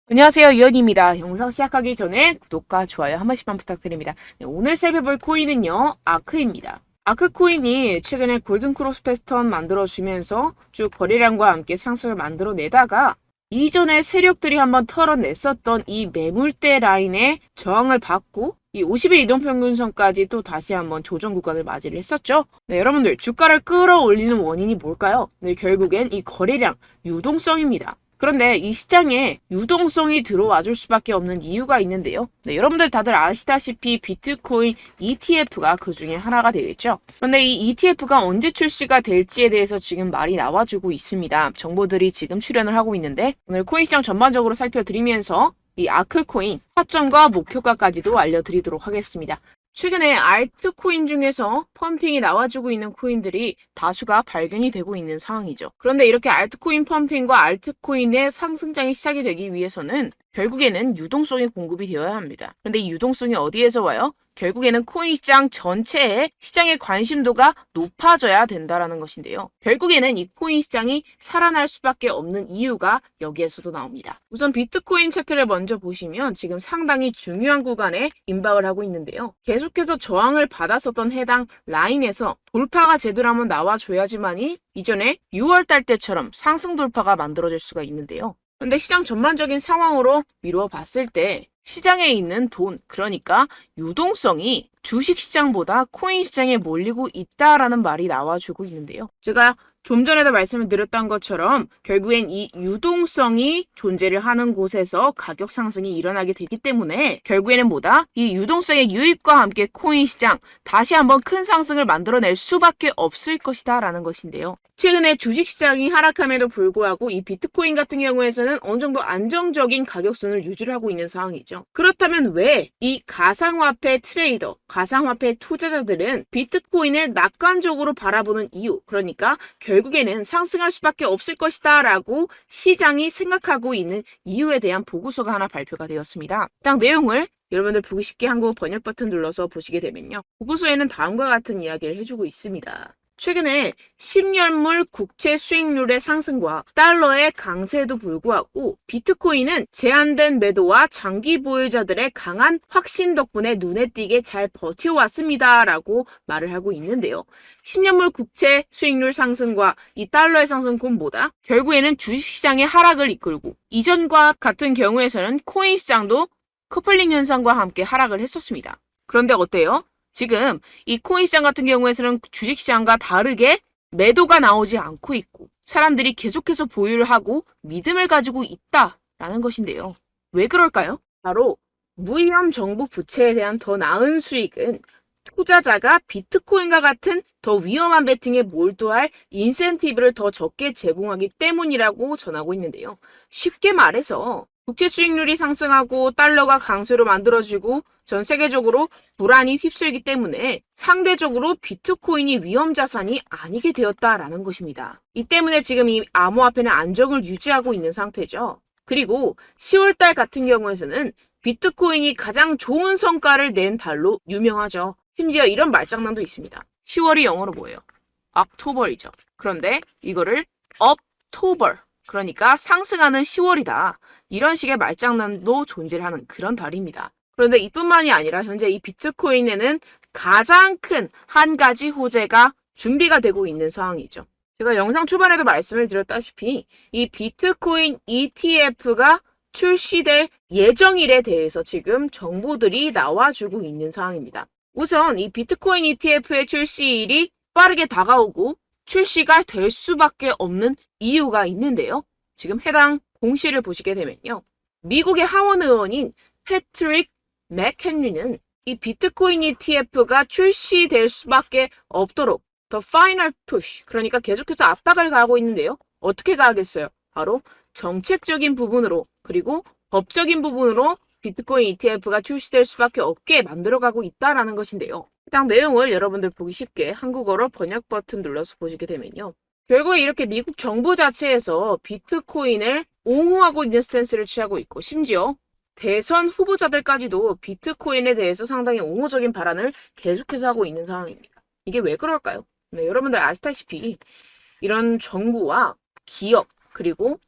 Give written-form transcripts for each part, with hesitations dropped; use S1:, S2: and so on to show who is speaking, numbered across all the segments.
S1: 안녕하세요, 유연입니다. 영상 시작하기 전에 구독과 좋아요 한 번씩만 부탁드립니다. 네, 오늘 살펴볼 코인은요, 아크입니다. 아크 코인이 최근에 골든 크로스 패턴 만들어주면서 쭉 거래량과 함께 상승을 만들어내다가 이전에 세력들이 한번 털어냈었던 이 매물대 라인에 저항을 받고 이 50일 이동평균선까지 또 다시 한번 조정 구간을 맞이를 했었죠. 네, 여러분들 주가를 끌어올리는 원인이 뭘까요? 네, 결국엔 이 거래량, 유동성입니다. 그런데 이 시장에 유동성이 들어와 줄 수밖에 없는 이유가 있는데요. 네, 여러분들 다들 아시다시피 비트코인 ETF가 그 중에 하나가 되겠죠. 그런데 이 ETF가 언제 출시가 될지에 대해서 지금 말이 나와주고 있습니다. 정보들이 지금 출현을 하고 있는데 오늘 코인 시장 전반적으로 살펴드리면서 이 아크코인 타점과 목표가까지도 알려드리도록 하겠습니다. 최근에 알트코인 중에서 펌핑이 나와주고 있는 코인들이 다수가 발견이 되고 있는 상황이죠. 그런데 이렇게 알트코인 펌핑과 알트코인의 상승장이 시작이 되기 위해서는 결국에는 유동성이 공급이 되어야 합니다. 그런데 이 유동성이 어디에서 와요? 결국에는 코인 시장 전체에 시장의 관심도가 높아져야 된다라는 것인데요. 결국에는 이 코인 시장이 살아날 수밖에 없는 이유가 여기에서도 나옵니다. 우선 비트코인 차트를 먼저 보시면 지금 상당히 중요한 구간에 임박을 하고 있는데요. 계속해서 저항을 받았었던 해당 라인에서 돌파가 제대로 한번 나와줘야지만이 이전에 6월달 때처럼 상승 돌파가 만들어질 수가 있는데요. 그런데 시장 전반적인 상황으로 미루어 봤을 때 시장에 있는 돈, 그러니까 유동성이 주식시장보다 코인시장에 몰리고 있다라는 말이 나와주고 있는데요. 제가 좀 전에도 말씀을 드렸던 것처럼 결국엔 이 유동성이 존재를 하는 곳에서 가격 상승이 일어나게 되기 때문에 결국에는 뭐다? 이 유동성의 유입과 함께 코인 시장 다시 한번 큰 상승을 만들어낼 수밖에 없을 것이다 라는 것인데요. 최근에 주식시장이 하락함에도 불구하고 이 비트코인 같은 경우에서는 어느 정도 안정적인 가격선을 유지를 하고 있는 상황이죠. 그렇다면 왜 이 가상화폐 트레이더, 가상화폐 투자자들은 비트코인을 낙관적으로 바라보는 이유, 그러니까 결국에는 상승할 수밖에 없을 것이다 라고 시장이 생각하고 있는 이유에 대한 보고서가 하나 발표가 되었습니다. 딱 내용을 여러분들 보기 쉽게 한국 번역 버튼 눌러서 보시게 되면요. 보고서에는 다음과 같은 이야기를 해주고 있습니다. 최근에 10년물 국채 수익률의 상승과 달러의 강세에도 불구하고 비트코인은 제한된 매도와 장기 보유자들의 강한 확신 덕분에 눈에 띄게 잘 버텨왔습니다 라고 말을 하고 있는데요. 10년물 국채 수익률 상승과 이 달러의 상승은 뭐다? 결국에는 주식시장의 하락을 이끌고 이전과 같은 경우에서는 코인 시장도 커플링 현상과 함께 하락을 했었습니다. 그런데 어때요? 지금 이 코인 시장 같은 경우에서는 주식 시장과 다르게 매도가 나오지 않고 있고 사람들이 계속해서 보유를 하고 믿음을 가지고 있다라는 것인데요. 왜 그럴까요? 바로 무위험 정부 부채에 대한 더 나은 수익은 투자자가 비트코인과 같은 더 위험한 베팅에 몰두할 인센티브를 더 적게 제공하기 때문이라고 전하고 있는데요. 쉽게 말해서 국채 수익률이 상승하고 달러가 강세로 만들어지고 전 세계적으로 불안이 휩쓸기 때문에 상대적으로 비트코인이 위험 자산이 아니게 되었다라는 것입니다. 이 때문에 지금 이 암호화폐는 안정을 유지하고 있는 상태죠. 그리고 10월달 같은 경우에는 비트코인이 가장 좋은 성과를 낸 달로 유명하죠. 심지어 이런 말장난도 있습니다. 10월이 영어로 뭐예요? October이죠. 그런데 이거를 Uptober, 그러니까 상승하는 10월이다. 이런 식의 말장난도 존재를 하는 그런 달입니다. 그런데 이뿐만이 아니라 현재 이 비트코인에는 가장 큰 한 가지 호재가 준비가 되고 있는 상황이죠. 제가 영상 초반에도 말씀을 드렸다시피 이 비트코인 ETF가 출시될 예정일에 대해서 지금 정보들이 나와주고 있는 상황입니다. 우선 이 비트코인 ETF의 출시일이 빠르게 다가오고 출시가 될 수밖에 없는 이유가 있는데요. 지금 해당 공시를 보시게 되면요. 미국의 하원 의원인 패트릭 맥헨리는 이 비트코인 ETF가 출시될 수밖에 없도록 더 파이널 푸시, 그러니까 계속해서 압박을 가하고 있는데요. 어떻게 가하겠어요? 바로 정책적인 부분으로 그리고 법적인 부분으로 비트코인 ETF가 출시될 수밖에 없게 만들어가고 있다는 것인데요. 해당 내용을 여러분들 보기 쉽게 한국어로 번역 버튼 눌러서 보시게 되면요. 결국에 이렇게 미국 정부 자체에서 비트코인을 옹호하고 있는 스탠스를 취하고 있고 심지어 대선 후보자들까지도 비트코인에 대해서 상당히 옹호적인 발언을 계속해서 하고 있는 상황입니다. 이게 왜 그럴까요? 네, 여러분들 아시다시피 이런 정부와 기업 그리고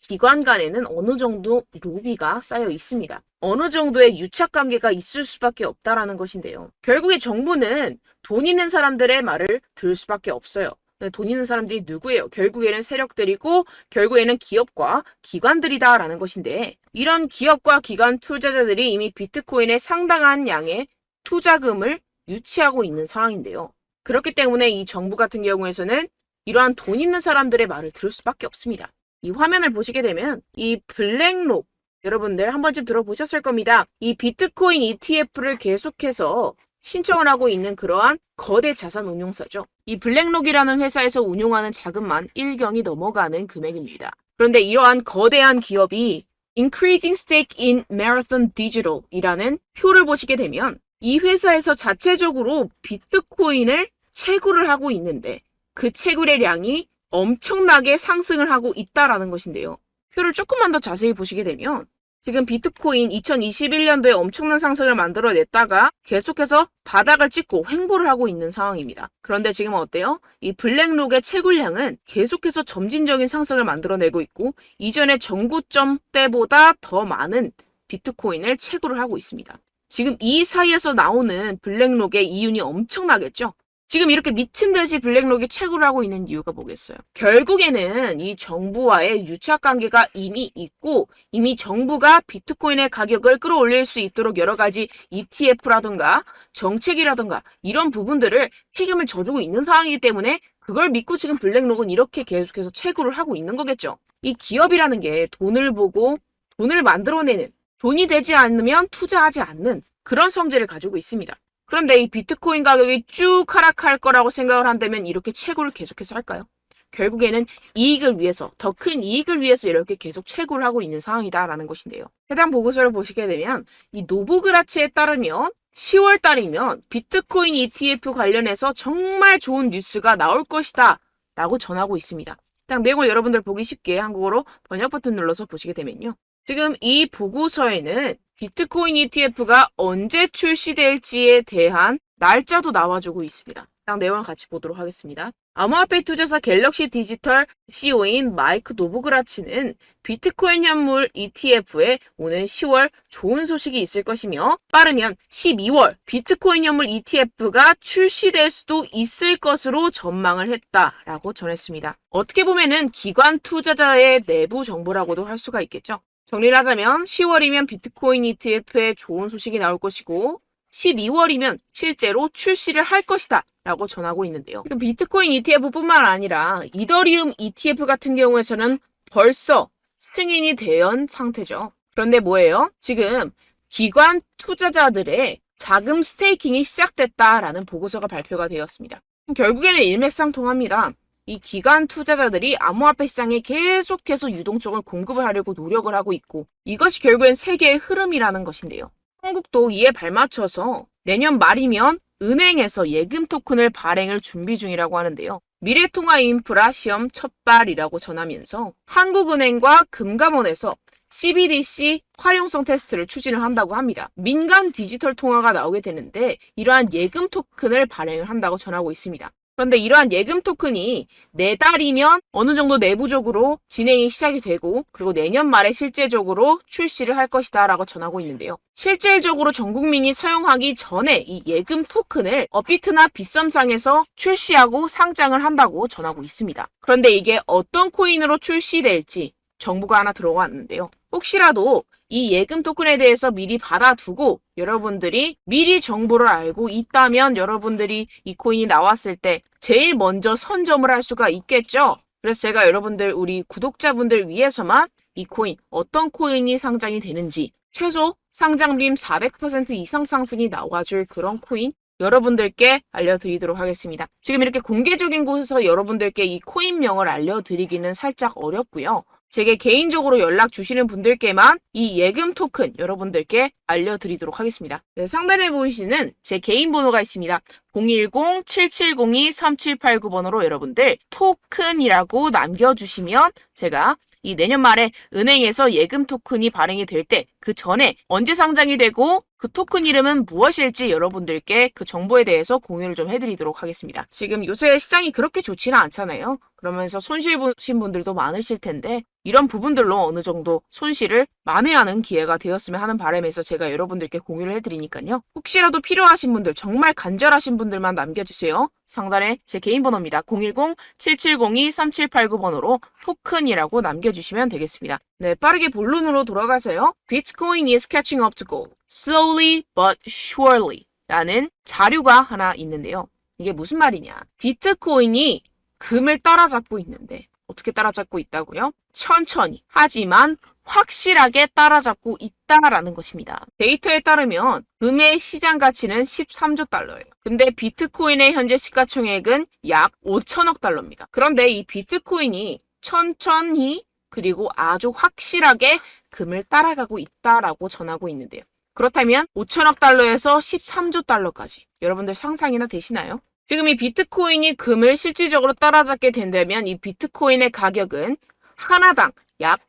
S1: 기관 간에는 어느 정도 로비가 쌓여 있습니다. 어느 정도의 유착관계가 있을 수밖에 없다라는 것인데요. 결국에 정부는 돈 있는 사람들의 말을 들을 수밖에 없어요. 돈 있는 사람들이 누구예요? 결국에는 세력들이고 결국에는 기업과 기관들이다라는 것인데, 이런 기업과 기관 투자자들이 이미 비트코인에 상당한 양의 투자금을 유치하고 있는 상황인데요. 그렇기 때문에 이 정부 같은 경우에서는 이러한 돈 있는 사람들의 말을 들을 수밖에 없습니다. 이 화면을 보시게 되면 이 블랙록, 여러분들 한 번쯤 들어보셨을 겁니다. 이 비트코인 ETF를 계속해서 신청을 하고 있는 그러한 거대 자산 운용사죠. 이 블랙록이라는 회사에서 운용하는 자금만 1경이 넘어가는 금액입니다. 그런데 이러한 거대한 기업이 Increasing Stake in Marathon Digital 이라는 표를 보시게 되면 이 회사에서 자체적으로 비트코인을 채굴을 하고 있는데 그 채굴의 양이 엄청나게 상승을 하고 있다라는 것인데요. 표를 조금만 더 자세히 보시게 되면 지금 비트코인 2021년도에 엄청난 상승을 만들어냈다가 계속해서 바닥을 찍고 횡보를 하고 있는 상황입니다. 그런데 지금 어때요? 이 블랙록의 채굴량은 계속해서 점진적인 상승을 만들어내고 있고 이전의 정고점 때보다 더 많은 비트코인을 채굴을 하고 있습니다. 지금 이 사이에서 나오는 블랙록의 이윤이 엄청나겠죠? 지금 이렇게 미친 듯이 블랙록이 채굴을 하고 있는 이유가 뭐겠어요? 결국에는 이 정부와의 유착관계가 이미 있고 이미 정부가 비트코인의 가격을 끌어올릴 수 있도록 여러 가지 ETF라든가 정책이라든가 이런 부분들을 책임을 져주고 있는 상황이기 때문에 그걸 믿고 지금 블랙록은 이렇게 계속해서 채굴을 하고 있는 거겠죠. 이 기업이라는 게 돈을 보고 돈을 만들어내는, 돈이 되지 않으면 투자하지 않는 그런 성질을 가지고 있습니다. 그런데 이 비트코인 가격이 쭉 하락할 거라고 생각을 한다면 이렇게 채굴을 계속해서 할까요? 결국에는 이익을 위해서, 더 큰 이익을 위해서 이렇게 계속 채굴을 하고 있는 상황이다라는 것인데요. 해당 보고서를 보시게 되면 이 노보그라치에 따르면 10월 달이면 비트코인 ETF 관련해서 정말 좋은 뉴스가 나올 것이다 라고 전하고 있습니다. 일단 내용을 여러분들 보기 쉽게 한국어로 번역 버튼 눌러서 보시게 되면요. 지금 이 보고서에는 비트코인 ETF가 언제 출시될지에 대한 날짜도 나와주고 있습니다. 딱 내용을 같이 보도록 하겠습니다. 암호화폐 투자사 갤럭시 디지털 CEO인 마이크 노보그라치는 비트코인 현물 ETF에 오는 10월 좋은 소식이 있을 것이며 빠르면 12월 비트코인 현물 ETF가 출시될 수도 있을 것으로 전망을 했다라고 전했습니다. 어떻게 보면은 기관 투자자의 내부 정보라고도 할 수가 있겠죠. 정리를 하자면 10월이면 비트코인 ETF에 좋은 소식이 나올 것이고 12월이면 실제로 출시를 할 것이다 라고 전하고 있는데요. 지금 비트코인 ETF뿐만 아니라 이더리움 ETF 같은 경우에서는 벌써 승인이 된 상태죠. 그런데 뭐예요? 지금 기관 투자자들의 자금 스테이킹이 시작됐다라는 보고서가 발표가 되었습니다. 결국에는 일맥상통합니다. 이 기관 투자자들이 암호화폐 시장에 계속해서 유동성을 공급을 하려고 노력을 하고 있고 이것이 결국엔 세계의 흐름이라는 것인데요. 한국도 이에 발맞춰서 내년 말이면 은행에서 예금 토큰을 발행을 준비 중이라고 하는데요. 미래통화인프라 시험 첫발이라고 전하면서 한국은행과 금감원에서 CBDC 활용성 테스트를 추진을 한다고 합니다. 민간 디지털 통화가 나오게 되는데 이러한 예금 토큰을 발행을 한다고 전하고 있습니다. 그런데 이러한 예금 토큰이 내달이면 어느 정도 내부적으로 진행이 시작이 되고 그리고 내년 말에 실제적으로 출시를 할 것이다 라고 전하고 있는데요. 실질적으로 전 국민이 사용하기 전에 이 예금 토큰을 업비트나 빗썸상에서 출시하고 상장을 한다고 전하고 있습니다. 그런데 이게 어떤 코인으로 출시될지 정보가 하나 들어왔는데요. 혹시라도 이 예금 토큰에 대해서 미리 받아두고 여러분들이 미리 정보를 알고 있다면 여러분들이 이 코인이 나왔을 때 제일 먼저 선점을 할 수가 있겠죠. 그래서 제가 여러분들 우리 구독자분들 위해서만 이 코인 어떤 코인이 상장이 되는지 최소 상장빔 400% 이상 상승이 나와줄 그런 코인 여러분들께 알려드리도록 하겠습니다. 지금 이렇게 공개적인 곳에서 여러분들께 이 코인명을 알려드리기는 살짝 어렵고요. 제게 개인적으로 연락 주시는 분들께만 이 예금 토큰 여러분들께 알려드리도록 하겠습니다. 네, 상단에 보이시는 제 개인 번호가 있습니다. 010-7702-3789번으로 여러분들 토큰이라고 남겨주시면 제가 이 내년 말에 은행에서 예금 토큰이 발행이 될 때 그 전에 언제 상장이 되고 그 토큰 이름은 무엇일지 여러분들께 그 정보에 대해서 공유를 좀 해드리도록 하겠습니다. 지금 요새 시장이 그렇게 좋지는 않잖아요. 그러면서 손실 보신 분들도 많으실 텐데 이런 부분들로 어느 정도 손실을 만회하는 기회가 되었으면 하는 바람에서 제가 여러분들께 공유를 해드리니까요. 혹시라도 필요하신 분들, 정말 간절하신 분들만 남겨주세요. 상단에 제 개인 번호입니다. 010-7702-3789번으로 토큰이라고 남겨주시면 되겠습니다. 네, 빠르게 본론으로 돌아가서요. Bitcoin is catching up to gold. Slowly but surely 라는 자료가 하나 있는데요. 이게 무슨 말이냐. 비트코인이 금을 따라잡고 있는데 어떻게 따라잡고 있다고요? 천천히 하지만 확실하게 따라잡고 있다라는 것입니다. 데이터에 따르면 금의 시장 가치는 13조 달러예요. 근데 비트코인의 현재 시가총액은 약 5천억 달러입니다. 그런데 이 비트코인이 천천히 그리고 아주 확실하게 금을 따라가고 있다라고 전하고 있는데요. 그렇다면 5천억 달러에서 13조 달러까지 여러분들 상상이나 되시나요? 지금 이 비트코인이 금을 실질적으로 따라잡게 된다면 이 비트코인의 가격은 하나당 약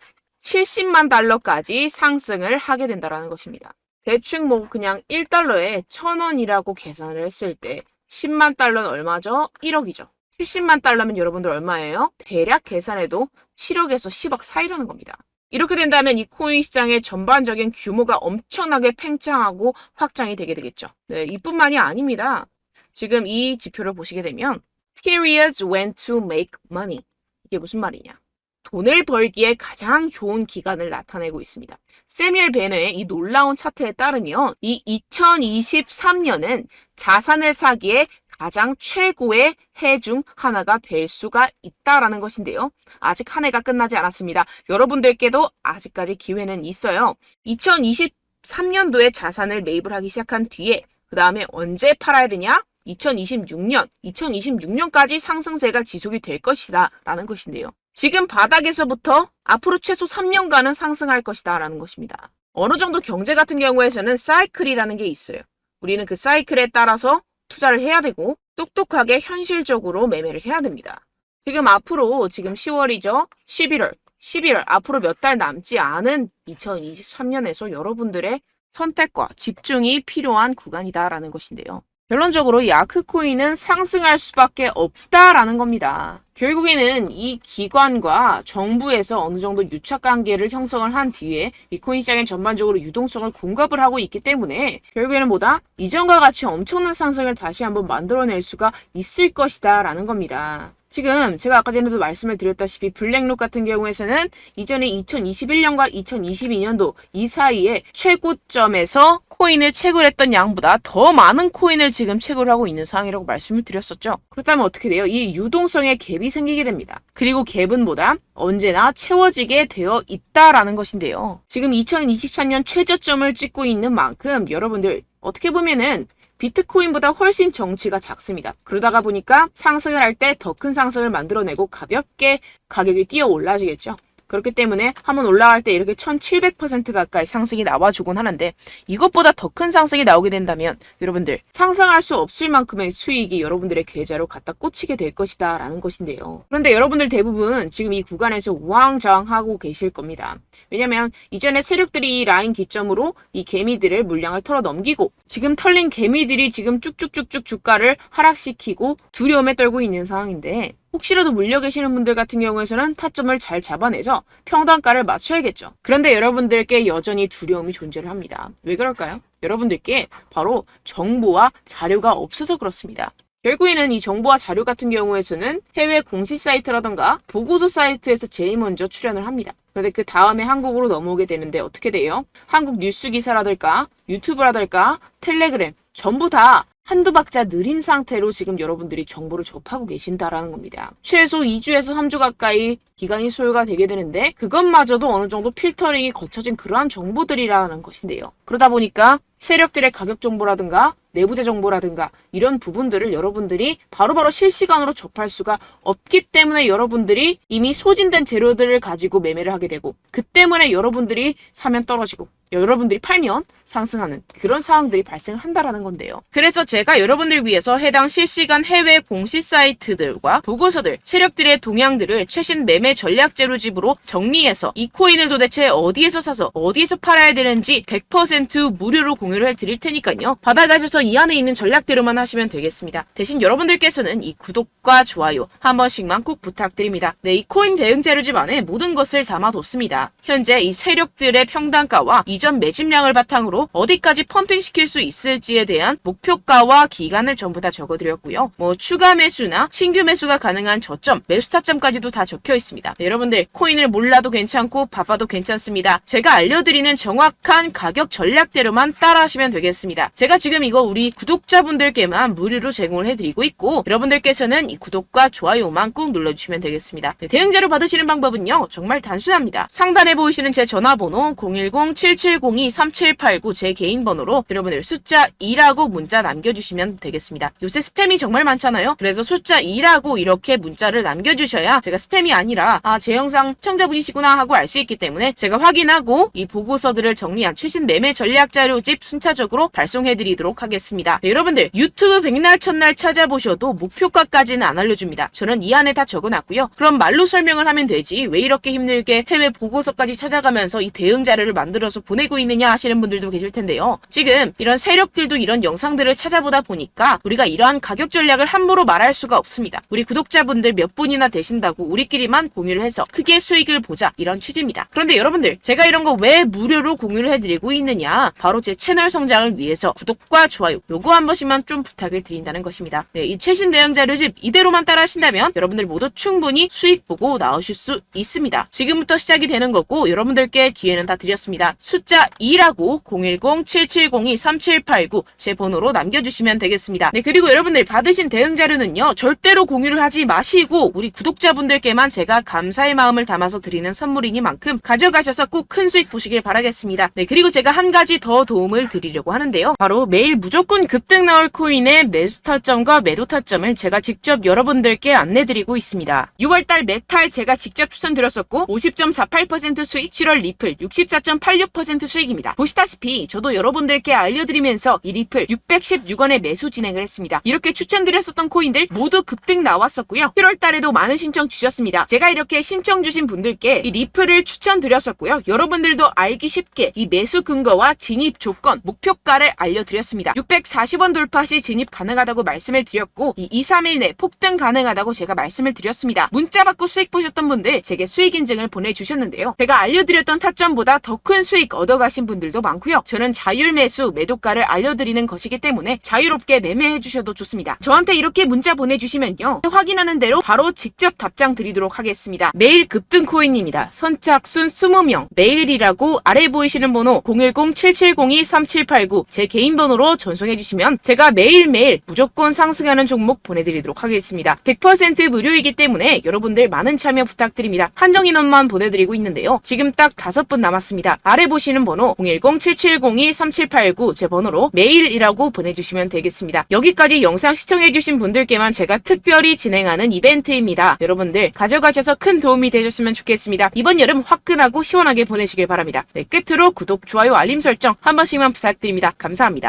S1: 70만 달러까지 상승을 하게 된다는 것입니다. 대충 뭐 그냥 1달러에 1,000원이라고 계산을 했을 때 10만 달러는 얼마죠? 1억이죠. 70만 달러면 여러분들 얼마예요? 대략 계산해도 7억에서 10억 사이라는 겁니다. 이렇게 된다면 이 코인 시장의 전반적인 규모가 엄청나게 팽창하고 확장이 되게 되겠죠. 네, 이뿐만이 아닙니다. 지금 이 지표를 보시게 되면 periods when to make money. 이게 무슨 말이냐. 돈을 벌기에 가장 좋은 기간을 나타내고 있습니다. 세뮤얼 베너의 이 놀라운 차트에 따르면 이 2023년은 자산을 사기에 가장 최고의 해 중 하나가 될 수가 있다라는 것인데요. 아직 한 해가 끝나지 않았습니다. 여러분들께도 아직까지 기회는 있어요. 2023년도에 자산을 매입을 하기 시작한 뒤에 그 다음에 언제 팔아야 되냐? 2026년까지 상승세가 지속이 될 것이다 라는 것인데요. 지금 바닥에서부터 앞으로 최소 3년간은 상승할 것이다 라는 것입니다. 어느 정도 경제 같은 경우에서는 사이클이라는 게 있어요. 우리는 그 사이클에 따라서 투자를 해야 되고 똑똑하게 현실적으로 매매를 해야 됩니다. 지금 앞으로 지금 10월이죠. 11월 앞으로 몇 달 남지 않은 2023년에서 여러분들의 선택과 집중이 필요한 구간이다라는 것인데요. 결론적으로 이 아크코인은 상승할 수밖에 없다라는 겁니다. 결국에는 이 기관과 정부에서 어느 정도 유착관계를 형성을 한 뒤에 이 코인 시장에 전반적으로 유동성을 공급을 하고 있기 때문에 결국에는 뭐다? 이전과 같이 엄청난 상승을 다시 한번 만들어낼 수가 있을 것이다 라는 겁니다. 지금 제가 아까 전에도 말씀을 드렸다시피 블랙록 같은 경우에서는 이전에 2021년과 2022년도 이 사이에 최고점에서 코인을 채굴했던 양보다 더 많은 코인을 지금 채굴하고 있는 상황이라고 말씀을 드렸었죠. 그렇다면 어떻게 돼요? 이 유동성에 갭이 생기게 됩니다. 그리고 갭은 뭐다? 언제나 채워지게 되어 있다라는 것인데요. 지금 2024년 최저점을 찍고 있는 만큼 여러분들 어떻게 보면은 비트코인보다 훨씬 정치가 작습니다. 그러다가 보니까 상승을 할 때 더 큰 상승을 만들어내고 가볍게 가격이 뛰어 올라지겠죠. 그렇기 때문에 한번 올라갈 때 이렇게 1700% 가까이 상승이 나와주곤 하는데 이것보다 더 큰 상승이 나오게 된다면 여러분들 상상할 수 없을 만큼의 수익이 여러분들의 계좌로 갖다 꽂히게 될 것이다 라는 것인데요. 그런데 여러분들 대부분 지금 이 구간에서 우왕좌왕하고 계실 겁니다. 왜냐면 이전에 세력들이 이 라인 기점으로 이 개미들을 물량을 털어 넘기고 지금 털린 개미들이 지금 쭉쭉쭉쭉 주가를 하락시키고 두려움에 떨고 있는 상황인데 혹시라도 물려 계시는 분들 같은 경우에서는 타점을 잘 잡아내서 평단가를 맞춰야겠죠. 그런데 여러분들께 여전히 두려움이 존재를 합니다. 왜 그럴까요? 여러분들께 바로 정보와 자료가 없어서 그렇습니다. 결국에는 이 정보와 자료 같은 경우에서는 해외 공시 사이트라던가 보고서 사이트에서 제일 먼저 출연을 합니다. 그런데 그 다음에 한국으로 넘어오게 되는데 어떻게 돼요? 한국 뉴스 기사라든가 유튜브라든가 텔레그램 전부 다 한두 박자 느린 상태로 지금 여러분들이 정보를 접하고 계신다라는 겁니다. 최소 2주에서 3주 가까이 기간이 소요가 되게 되는데 그것마저도 어느 정도 필터링이 거쳐진 그러한 정보들이라는 것인데요. 그러다 보니까 세력들의 가격 정보라든가 내부자 정보라든가 이런 부분들을 여러분들이 바로바로 실시간으로 접할 수가 없기 때문에 여러분들이 이미 소진된 재료들을 가지고 매매를 하게 되고 그 때문에 여러분들이 사면 떨어지고 여러분들이 팔면 상승하는 그런 상황들이 발생한다라는 건데요. 그래서 제가 여러분들 위해서 해당 실시간 해외 공시 사이트들과 보고서들, 세력들의 동향들을 최신 매매 전략 재료집으로 정리해서 이 코인을 도대체 어디에서 사서 어디에서 팔아야 되는지 100% 무료로 공유를 해드릴 테니까요. 받아가셔서 이 안에 있는 전략대로만 하시면 되겠습니다. 대신 여러분들께서는 이 구독과 좋아요 한 번씩만 꼭 부탁드립니다. 네, 이 코인 대응 재료집 안에 모든 것을 담아뒀습니다. 현재 이 세력들의 평단가와 이전 매집량을 바탕으로 어디까지 펌핑시킬 수 있을지에 대한 목표가와 기간을 전부 다 적어드렸고요. 추가 매수나 신규 매수가 가능한 저점, 매수 타점까지도 다 적혀 있습니다. 네, 여러분들 코인을 몰라도 괜찮고 바빠도 괜찮습니다. 제가 알려드리는 정확한 가격 전략대로만 따라하시면 되겠습니다. 제가 지금 이거 우리 구독자분들께만 무료로 제공을 해드리고 있고 여러분들께서는 이 구독과 좋아요만 꾹 눌러주시면 되겠습니다. 네, 대응 자료 받으시는 방법은요. 정말 단순합니다. 상단에 보이시는 제 전화번호 010-7702-3789 제 개인 번호로 여러분들 숫자 2라고 문자 남겨주시면 되겠습니다. 요새 스팸이 정말 많잖아요. 그래서 숫자 2라고 이렇게 문자를 남겨주셔야 제가 스팸이 아니라 제 영상 시청자분이시구나 하고 알 수 있기 때문에 제가 확인하고 이 보고서들을 정리한 최신 매매 전략 자료집 순차적으로 발송해드리도록 하겠습니다. 네, 여러분들 유튜브 백날 첫날 찾아보셔도 목표가까지는 안 알려줍니다. 저는 이 안에 다 적어놨고요. 그럼 말로 설명을 하면 되지 왜 이렇게 힘들게 해외 보고서까지 찾아가면서 이 대응 자료를 만들어서 보내고 있느냐 하시는 분들도 계실 텐데요. 지금 이런 세력들도 이런 영상들을 찾아보다 보니까 우리가 이러한 가격 전략을 함부로 말할 수가 없습니다. 우리 구독자분들 몇 분이나 되신다고 우리끼리만 공유를 해서 크게 수익을 보자 이런 취지입니다. 그런데 여러분들 제가 이런 거 왜 무료로 공유를 해드리고 있느냐 바로 제 채널 성장을 위해서 구독과 좋아요 요거 한 번씩만 좀 부탁을 드린다는 것입니다. 네, 이 최신 대응 자료집 이대로만 따라 하신다면 여러분들 모두 충분히 수익 보고 나오실 수 있습니다. 지금부터 시작이 되는 거고 여러분들께 기회는 다 드렸습니다. 숫자 2라고 010-7702-3789 제 번호로 남겨주시면 되겠습니다. 네, 그리고 여러분들 받으신 대응 자료는요 절대로 공유를 하지 마시고 우리 구독자분들께만 제가 감사의 마음을 담아서 드리는 선물이니만큼 가져가셔서 꼭 큰 수익 보시길 바라겠습니다. 네, 그리고 제가 한 가지 더 도움을 드리려고 하는데요. 바로 매일 무조건 급등 나올 코인의 매수 타점과 매도 타점을 제가 직접 여러분들께 안내드리고 있습니다. 6월달 메탈 제가 직접 추천드렸었고 50.48% 수익, 7월 리플 64.86% 수익입니다. 보시다시피 저도 여러분들께 알려드리면서 이 리플 616원에 매수 진행을 했습니다. 이렇게 추천드렸었던 코인들 모두 급등 나왔었고요. 7월달에도 많은 신청 주셨습니다. 제가 이렇게 신청 주신 분들께 이 리플을 추천드렸었고요. 여러분들도 알기 쉽게 이 매수 근거와 진입 조건, 목표가를 알려드렸습니다. 640원 돌파 시 진입 가능하다고 말씀을 드렸고 이 2-3일 내 폭등 가능하다고 제가 말씀을 드렸습니다. 문자 받고 수익 보셨던 분들 제게 수익 인증을 보내주셨는데요. 제가 알려드렸던 타점보다 더 큰 수익 얻어가신 분들도 많고요. 저는 자율 매수, 매도가를 알려드리는 것이기 때문에 자유롭게 매매해 주셔도 좋습니다. 저한테 이렇게 문자 보내주시면요. 확인하는 대로 바로 직접 답장 드리도록 하겠습니다. 매일 급등 코인입니다. 선착순 20명, 매일이라고 아래 보이시는 번호 010-7702-3789 제 개인 번호로 전송해 주시면 제가 매일매일 무조건 상승하는 종목 보내드리도록 하겠습니다. 100% 무료이기 때문에 여러분들 많은 참여 부탁드립니다. 한정 인원만 보내드리고 있는데요. 지금 딱 5분 남았습니다. 아래 보시는 번호 010-7702-3789 제 번호로 메일이라고 보내주시면 되겠습니다. 여기까지 영상 시청해주신 분들께만 제가 특별히 진행하는 이벤트입니다. 여러분들 가져가셔서 큰 도움이 되셨으면 좋겠습니다. 이번 여름 화끈하고 시원하게 보내시길 바랍니다. 네, 끝으로 구독, 좋아요, 알림 설정 한 번씩만 부탁드립니다. 감사합니다.